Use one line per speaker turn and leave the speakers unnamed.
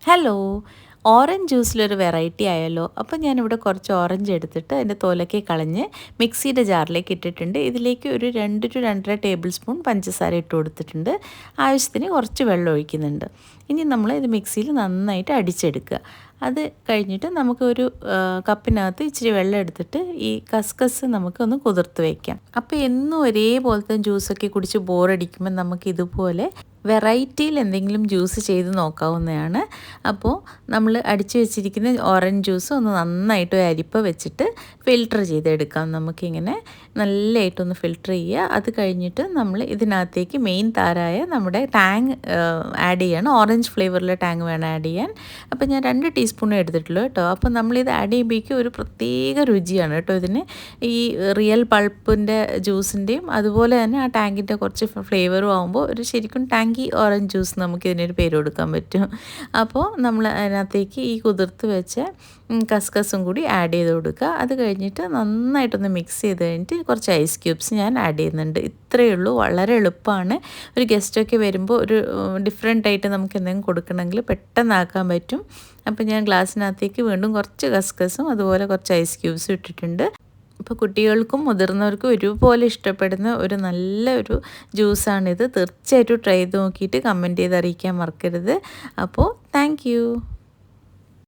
Hello, orange ജ്യൂസിലൊരു variety ആയല്ലോ. അപ്പോൾ ഞാനിവിടെ കുറച്ച് ഓറഞ്ച് എടുത്തിട്ട് അതിൻ്റെ തോലൊക്കെ കളഞ്ഞ് മിക്സിയുടെ ജാറിലേക്ക് ഇട്ടിട്ടുണ്ട്. ഇതിലേക്ക് ഒരു 2 ടു 2.5 ടേബിൾ സ്പൂൺ പഞ്ചസാര ഇട്ട് കൊടുത്തിട്ടുണ്ട്. ആവശ്യത്തിന് കുറച്ച് വെള്ളം ഒഴിക്കുന്നുണ്ട്. ഇനി നമ്മൾ ഇത് മിക്സിയിൽ നന്നായിട്ട് അടിച്ചെടുക്കുക. അത് കഴിഞ്ഞിട്ട് നമുക്കൊരു കപ്പിനകത്ത് ഇച്ചിരി വെള്ളം എടുത്തിട്ട് ഈ കസ്കസ് നമുക്കൊന്ന് കുതിർത്ത് വയ്ക്കാം. അപ്പോൾ എന്നും ഒരേപോലത്തെ ജ്യൂസൊക്കെ കുടിച്ച് ബോറടിക്കുമ്പോൾ നമുക്ക് ഇതുപോലെ വെറൈറ്റിയിൽ എന്തെങ്കിലും ജ്യൂസ് ചെയ്ത് നോക്കാവുന്നതാണ്. അപ്പോൾ നമ്മൾ അടിച്ചു വെച്ചിരിക്കുന്ന ഓറഞ്ച് ജ്യൂസ് ഒന്ന് നന്നായിട്ട് ഒരു അരിപ്പ വെച്ചിട്ട് ഫിൽട്ടർ ചെയ്തെടുക്കാം. നമുക്കിങ്ങനെ നല്ലതായിട്ടൊന്ന് ഫിൽട്ടർ ചെയ്യുക. അത് കഴിഞ്ഞിട്ട് നമ്മൾ ഇതിനകത്തേക്ക് മെയിൻ താരമായ നമ്മുടെ ടാങ് ആഡ് ചെയ്യണം. ഓറഞ്ച് ഫ്ലേവറിലെ ടാങ് വേണം ആഡ് ചെയ്യാൻ. അപ്പോൾ ഞാൻ 2 ടീസ്പൂണേ എടുത്തിട്ടുള്ളൂ കേട്ടോ. അപ്പോൾ നമ്മളിത് ആഡ് ചെയ്യുമ്പോഴേക്കും ഒരു പ്രത്യേക രുചിയാണ് കേട്ടോ ഇതിന്. ഈ റിയൽ പൾപ്പിൻ്റെ ജ്യൂസിൻ്റെയും അതുപോലെ തന്നെ ആ ടാങ്കിൻ്റെ കുറച്ച് ഫ്ലേവറും ആകുമ്പോൾ ഒരു ശരിക്കും ടാങ്കി ഓറഞ്ച് ജ്യൂസ് നമുക്കിതിനൊരു പേര് കൊടുക്കാൻ പറ്റും. അപ്പോൾ നമ്മൾ അതിനകത്തേക്ക് ഈ കുതിർത്ത് വെച്ച കസ്കസും കൂടി ആഡ് ചെയ്ത് കൊടുക്കുക. അത് കഴിഞ്ഞിട്ട് നന്നായിട്ടൊന്ന് മിക്സ് ചെയ്ത് കഴിഞ്ഞിട്ട് കുറച്ച് ഐസ് ക്യൂബ്സ് ഞാൻ ആഡ് ചെയ്യുന്നുണ്ട്. ഇത്രയേ ഉള്ളൂ, വളരെ എളുപ്പമാണ്. ഒരു ഗസ്റ്റൊക്കെ വരുമ്പോൾ ഒരു ഡിഫറെൻ്റ് ആയിട്ട് നമുക്ക് എന്തെങ്കിലും കൊടുക്കണമെങ്കിൽ പെട്ടെന്നാക്കാൻ പറ്റും. അപ്പോൾ ഞാൻ ഗ്ലാസ്സിനകത്തേക്ക് വീണ്ടും കുറച്ച് കസ്കസും അതുപോലെ കുറച്ച് ഐസ് ക്യൂബ്സും ഇട്ടിട്ടുണ്ട്. ഇപ്പോൾ കുട്ടികൾക്കും മുതിർന്നവർക്കും ഒരുപോലെ ഇഷ്ടപ്പെടുന്ന ഒരു നല്ലൊരു ജ്യൂസാണിത്. തീർച്ചയായിട്ടും ട്രൈ ചെയ്ത് നോക്കിയിട്ട് കമൻറ്റ് ചെയ്ത് അറിയിക്കാൻ മറക്കരുത്. അപ്പോൾ താങ്ക്